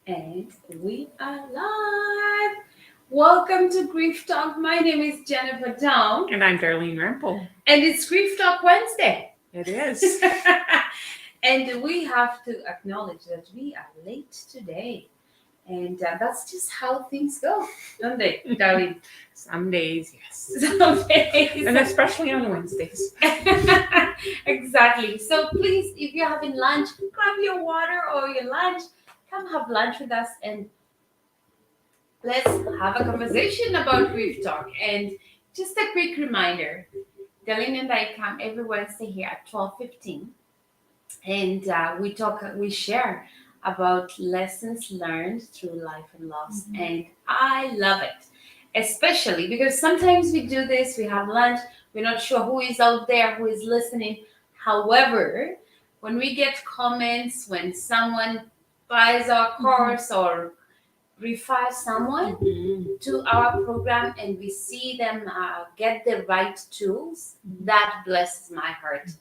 And we are live. Welcome to Grief Talk. My name is Jennifer Down. And I'm Darlene Rempel. And it's Grief Talk Wednesday. It is. And we have to acknowledge that we are late today. And that's just how things go, don't they, Darlene? Some days, yes. Some days. And especially on Wednesdays. Exactly. So please, if you're having lunch, grab your water or your lunch. Come have lunch with us and let's have a conversation about Grief Talk. And just a quick reminder, Darlene and I come every Wednesday here at 12:15, and we share about lessons learned through life and loss. Mm-hmm. And I love it, especially because sometimes we do this, we have lunch, we're not sure who is out there, who is listening. However, when we get comments, when someone buys our course or refers someone to our program and we see them get the right tools, that blesses my heart.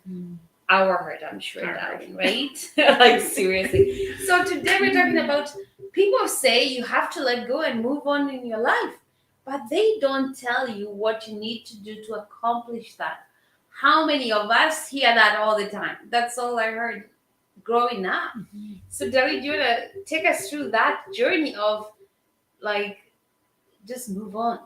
Our heart, I'm sure, darling, right? Like, seriously. So today we're talking about, people say you have to let go and move on in your life, but they don't tell you what you need to do to accomplish that. How many of us hear that all the time? That's all I heard growing up. So Darlene, do you want to take us through that journey of, like, just move on?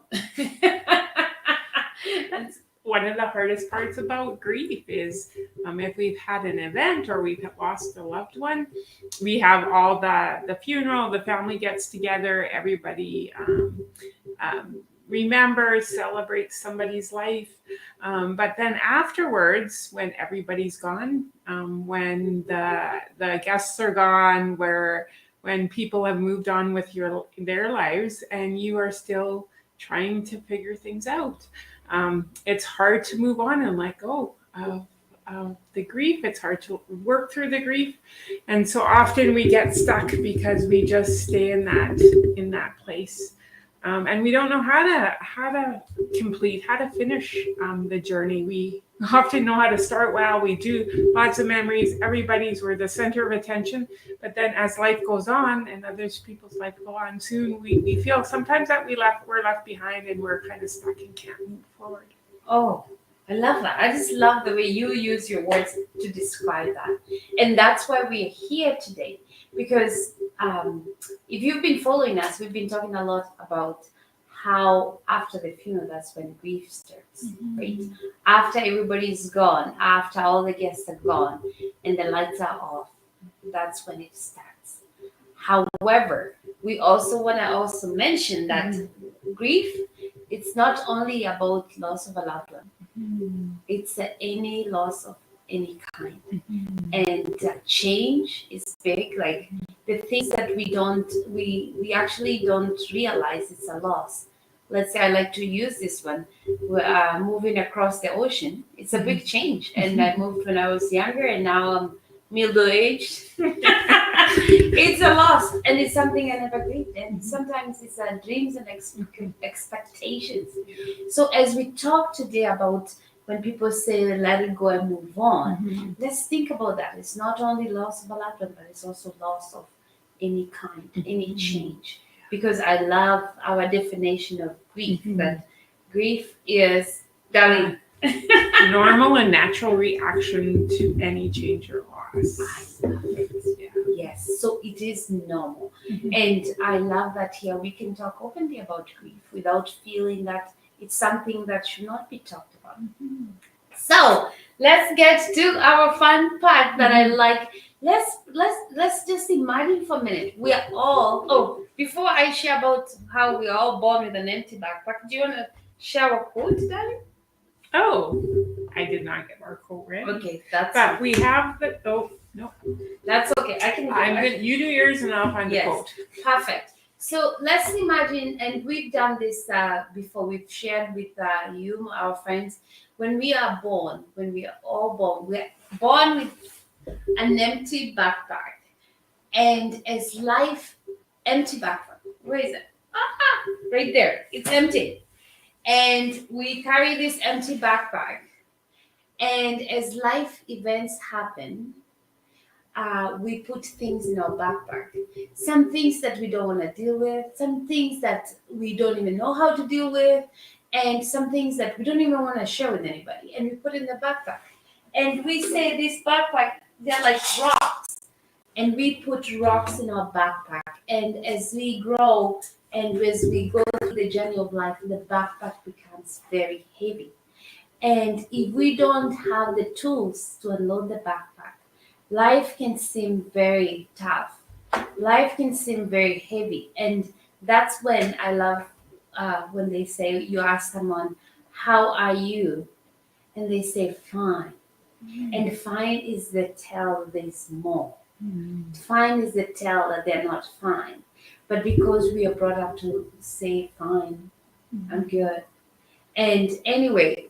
That's one of the hardest parts about grief is if we've had an event or we've lost a loved one, we have all the funeral, the family gets together, everybody remembers, celebrates somebody's life. But then afterwards, when everybody's gone, when the guests are gone, when people have moved on with their lives and you are still trying to figure things out, it's hard to move on and let go of the grief. It's hard to work through the grief. And so often we get stuck because we just stay in that place. And we don't know how to complete, how to finish the journey. We often know how to start well. We do lots of memories. We're the center of attention. But then as life goes on and other people's life go on soon, we feel sometimes that we're left behind and we're kind of stuck and can't move forward. Oh, I love that. I just love the way you use your words to describe that. And that's why we're here today. Because if you've been following us, we've been talking a lot about how after the funeral, that's when grief starts, right? After everybody's gone, after all the guests are gone and the lights are off, that's when it starts. However, we also want to mention that grief, it's not only about loss of a loved one. It's any loss of any kind. And change is big. Like the things that we actually don't realize it's a loss. Let's say I like to use this one. We're moving across the ocean. It's a big change. And I moved when I was younger and now I'm middle-aged. It's a loss and it's something I never grieved. And sometimes it's dreams and expectations. So as we talk today about when people say let it go and move on, let's think about that. It's not only loss of a loved one, but it's also loss of any kind, any change. Because I love our definition of grief, that grief is, Darlene, normal and natural reaction to any change or loss. I love it. Yeah. Yes, so it is normal. And I love that here we can talk openly about grief without feeling that it's something that should not be talked about. So let's get to our fun part that I like. Let's just imagine for a minute. We are all, before I share about how we are all born with an empty backpack, do you want to share a quote, darling? Oh, I did not get our quote ready. Okay, that's but we have the no. That's okay. I can you do yours and I'll find the quote. Perfect. So let's imagine, and we've done this before, we've shared with you, our friends, when we are born, when we are all born, we're born with an empty backpack. And as life, empty backpack, where is it? Right there, it's empty. And we carry this empty backpack. And as life events happen, we put things in our backpack. Some things that we don't want to deal with, some things that we don't even know how to deal with, and some things that we don't even want to share with anybody. And we put in the backpack. And we say this backpack, they're like rocks. And we put rocks in our backpack. And as we grow and as we go through the journey of life, the backpack becomes very heavy. And if we don't have the tools to unload the backpack, life can seem very tough. Life can seem very heavy. And that's when I love when they say, you ask someone, how are you? And they say, fine. And fine is the tell there's more. Fine is the tell that they're not fine. But because we are brought up to say, fine, I'm good. And anyway,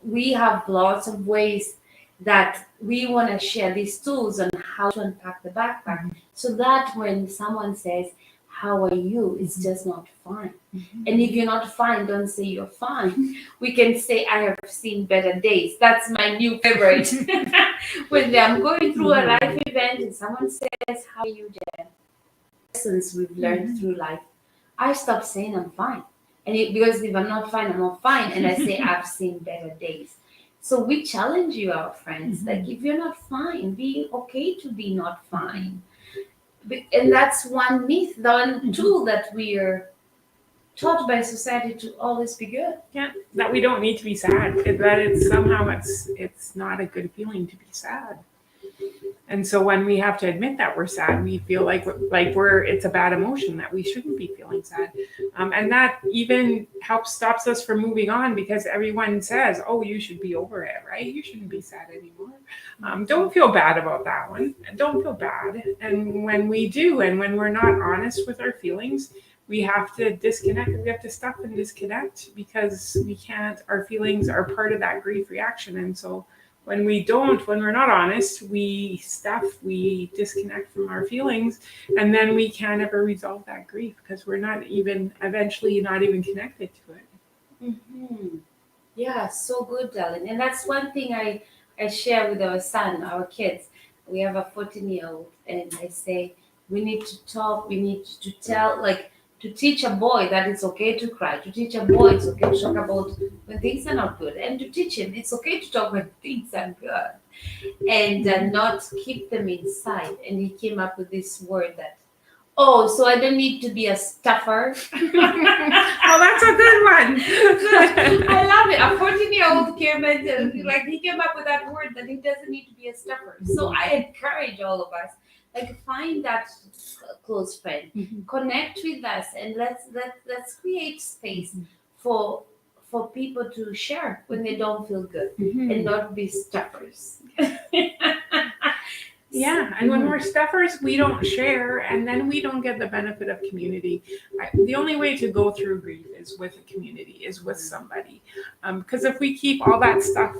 we have lots of ways that we want to share these tools on how to unpack the backpack so that when someone says, how are you? It's just not fine. And if you're not fine, don't say you're fine. We can say, I have seen better days. That's my new favorite. When I'm going through a life event and someone says, how are you, Jen? Lessons we've learned through life, I stop saying I'm fine. Because if I'm not fine, I'm not fine. And I say, I've seen better days. So we challenge you, our friends. Like, if you're not fine, be okay to be not fine. And that's one myth, the one tool that we are taught by society to always be good. Yeah, that we don't need to be sad. That it's not a good feeling to be sad. And so when we have to admit that we're sad, we feel like it's a bad emotion that we shouldn't be feeling sad, and that even stops us from moving on because everyone says, "Oh, you should be over it, right? You shouldn't be sad anymore." Don't feel bad about that one. Don't feel bad. And when we do, and when we're not honest with our feelings, we have to disconnect. We have to stop and disconnect because we can't. Our feelings are part of that grief reaction, and so. When we're not honest, we disconnect from our feelings, and then we can't ever resolve that grief because we're eventually not even connected to it. Yeah, so good, darling. And that's one thing I share with our son, our kids. We have a 14-year-old, and I say, we need to talk, we need to tell, like, to teach a boy that it's okay to cry, to teach a boy it's okay to talk about when things are not good, and to teach him it's okay to talk when things are good, and not keep them inside. And he came up with this word that, oh, so I don't need to be a stuffer. Oh, that's a good one. I love it. A 14-year-old came and he came up with that word that he doesn't need to be a stuffer. So I encourage all of us, like, find that close friend, connect with us, and let's create space for people to share when they don't feel good and not be stuffers. Yeah, and when we're stuffers, we don't share, and then we don't get the benefit of community. The only way to go through grief is with a community, is with somebody. Because if we keep all that stuff,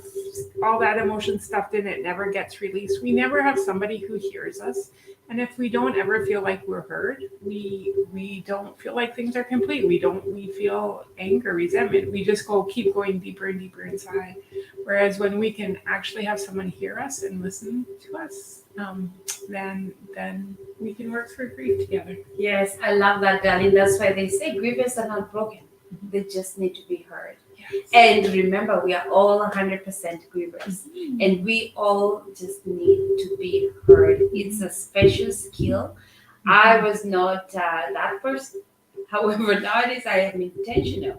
all that emotion stuffed in, it never gets released. We never have somebody who hears us. And if we don't ever feel like we're heard, we don't feel like things are complete. We feel anger, resentment. We just keep going deeper and deeper inside. Whereas when we can actually have someone hear us and listen to us, then we can work through grief together. Yes, I love that, darling. That's why they say grievers are not broken. They just need to be heard. Yes. And remember, we are all 100% grievers, and we all just need to be heard. It's a special skill. I was not that person. However, nowadays I am intentional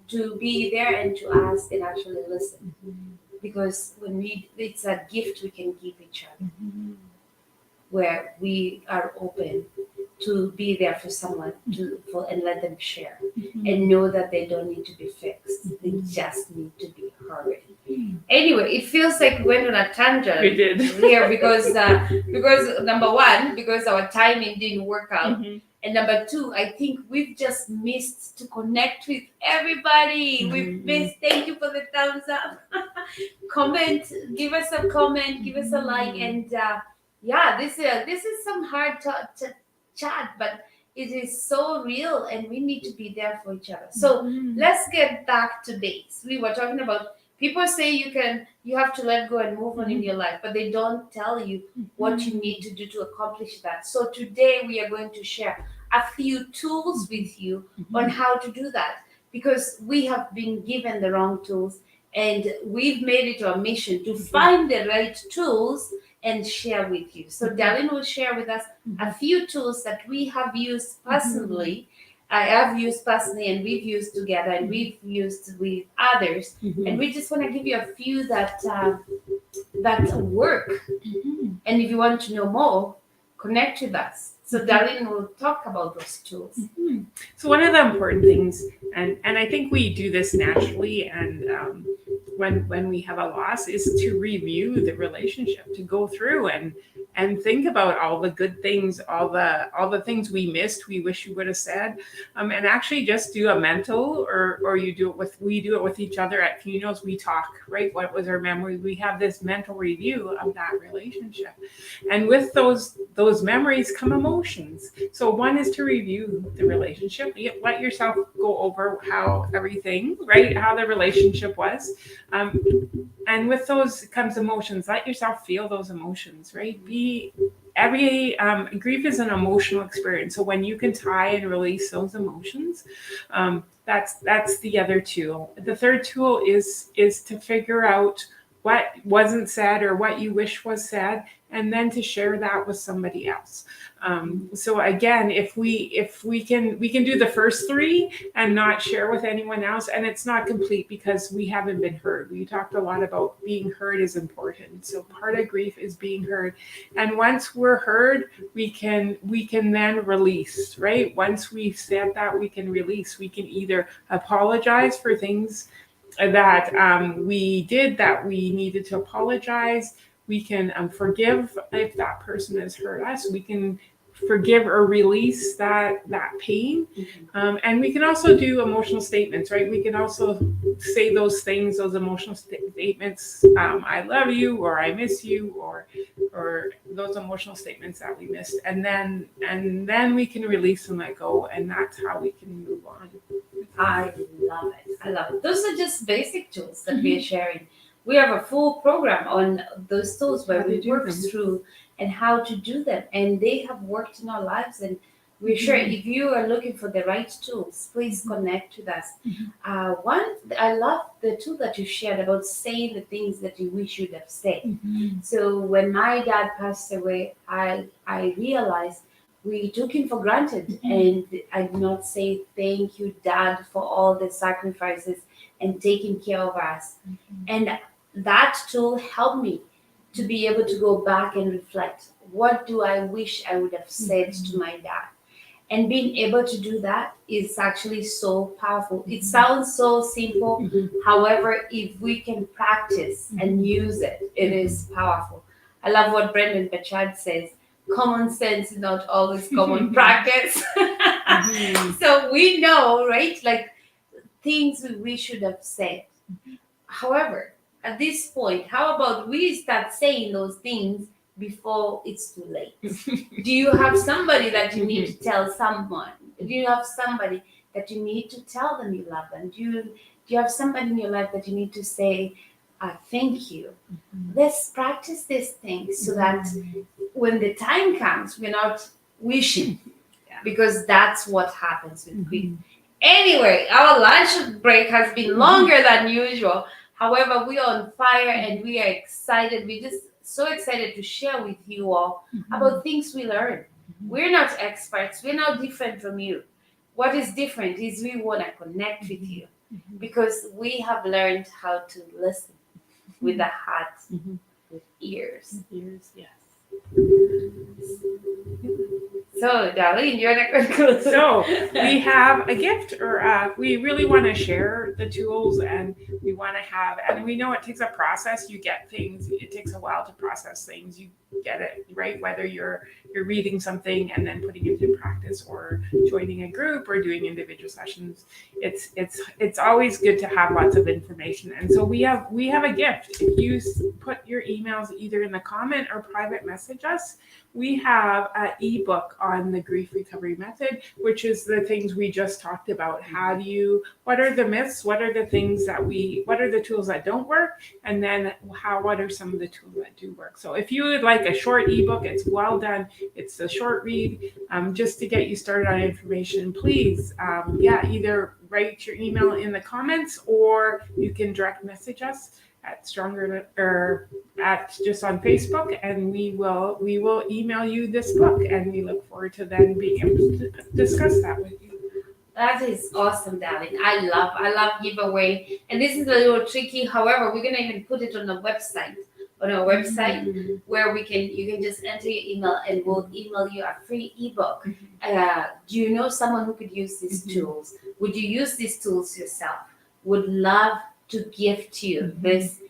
to be there and to ask and actually listen. Because it's a gift we can give each other, where we are open to be there for someone and let them share and know that they don't need to be fixed. They just need to be heard. Anyway, it feels like we went on a tangent. We did. Here because number one, because our timing didn't work out. And number two, I think we've just missed to connect with everybody. We've missed. Thank you for the thumbs up. Comment, give us a comment, give us a like, and this is some hard to chat, but it is so real, and we need to be there for each other. So let's get back to base. We were talking about People say you have to let go and move on in your life, but they don't tell you what you need to do to accomplish that. So today we are going to share a few tools with you on how to do that, because we have been given the wrong tools, and we've made it our mission to find the right tools and share with you. So Darlene will share with us a few tools that we have used personally. I have used personally, and we've used together, and we've used with others, and we just want to give you a few that work. And if you want to know more, connect with us. So Darlene will talk about those tools. So one of the important things, and I think we do this naturally, and when we have a loss, is to review the relationship, to go through and think about all the good things, all the things we missed, we wish you would have said, and actually just do a mental, or we do it with each other at funerals. We talk, right? What was our memory? We have this mental review of that relationship, and with those memories come emotions. So one is to review the relationship. Let yourself go over how everything, right? How the relationship was. And with those comes emotions. Let yourself feel those emotions, right? Grief is an emotional experience. So when you can tie and release those emotions, that's the other tool. The third tool is to figure out what wasn't said or what you wish was said, and then to share that with somebody else. So again, if we can do the first three and not share with anyone else, and it's not complete because we haven't been heard. We talked a lot about being heard is important. So part of grief is being heard, and once we're heard, we can then release. Right? Once we've said that, we can release. We can either apologize for things that we did that we needed to apologize. We can forgive if that person has hurt us. We can forgive or release that pain. And we can also do emotional statements, right? We can also say those things, those emotional statements, I love you, or I miss you, or those emotional statements that we missed. And then we can release and let go, and that's how we can move on. I love it. I love it. Those are just basic tools that we are sharing. We have a full program on those tools where we work through and how to do them. And they have worked in our lives. And we're sure if you are looking for the right tools, please connect with us. I love the tool that you shared about saying the things that you wish you'd have said. So when my dad passed away, I realized we took him for granted, and I did not say thank you, Dad, for all the sacrifices and taking care of us. And that tool helped me to be able to go back and reflect. What do I wish I would have said to my dad? And being able to do that is actually so powerful. It sounds so simple. However, if we can practice and use it, it is powerful. I love what Brendan Bachad says. Common sense is not always common practice. So we know, right? Like things we should have said. However, at this point, how about we start saying those things before it's too late? Do you have somebody that you need to tell someone? Do you have somebody that you need to tell them you love them? Do you have somebody in your life that you need to say, thank you? Let's practice these things so that when the time comes, we're not wishing, because that's what happens with grief. Anyway, our lunch break has been longer than usual. However, we are on fire and we are excited. We're just so excited to share with you all about things we learned. We're not experts. We're not different from you. What is different is we want to connect with you, because we have learned how to listen with the heart, with ears. Yes. So, Darlene, you're the conclusion. So we have a gift, or we really want to share the tools, and we want to have, and we know it takes a process. You get things, it takes a while to process things. You get it, right? Whether you're reading something and then putting it into practice, or joining a group, or doing individual sessions. It's always good to have lots of information. And so we have a gift. If you put your emails either in the comment or private message us. We have an ebook on the grief recovery method, which is the things we just talked about. What are the myths? What are the things what are the tools that don't work? And then what are some of the tools that do work? So if you would like a short ebook, it's well done. It's a short read, just to get you started on information. Please, either write your email in the comments, or you can direct message us at Stronger or at just on Facebook, and we will email you this book, and we look forward to then being able to discuss that with you. That is awesome, darling. I love giveaway, and this is a little tricky. However, we're gonna even put it on our website, where you can just enter your email, and we'll email you a free ebook. Do you know someone who could use these tools? Would you use these tools yourself? Would love to gift you these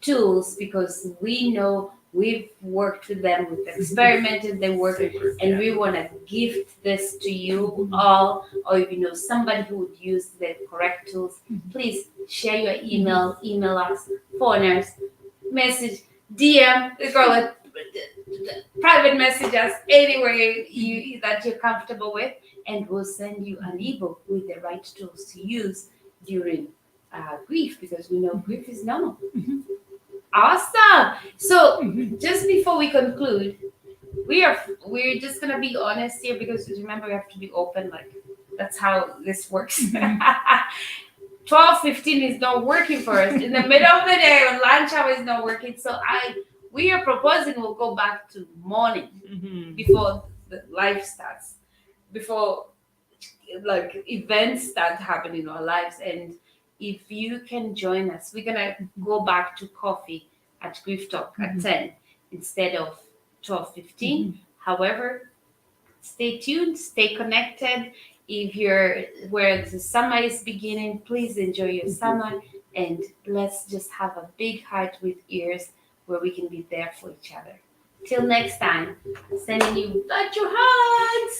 tools, because we know we've worked with them, we've experimented, they work, and we want to gift this to you all. Or if you know somebody who would use the correct tools, please share your email us, phone message, DM, we call it private message us, anywhere that you're comfortable with, and we'll send you an ebook with the right tools to use during grief, because we know grief is normal. Awesome. So just before we conclude, we're just gonna be honest here, because remember, we have to be open. Like, that's how this works. 12:15 is not working for us in the middle of the day, when lunch hour is not working. So we are proposing we'll go back to morning before the life starts, before like events start happening in our lives. And if you can join us, we're gonna go back to coffee at Grief Talk at 10 instead of 12:15. However, stay tuned, stay connected. If you're where the summer is beginning, please enjoy your summer, and let's just have a big heart with ears where we can be there for each other. Till next time, sending you lots of hugs.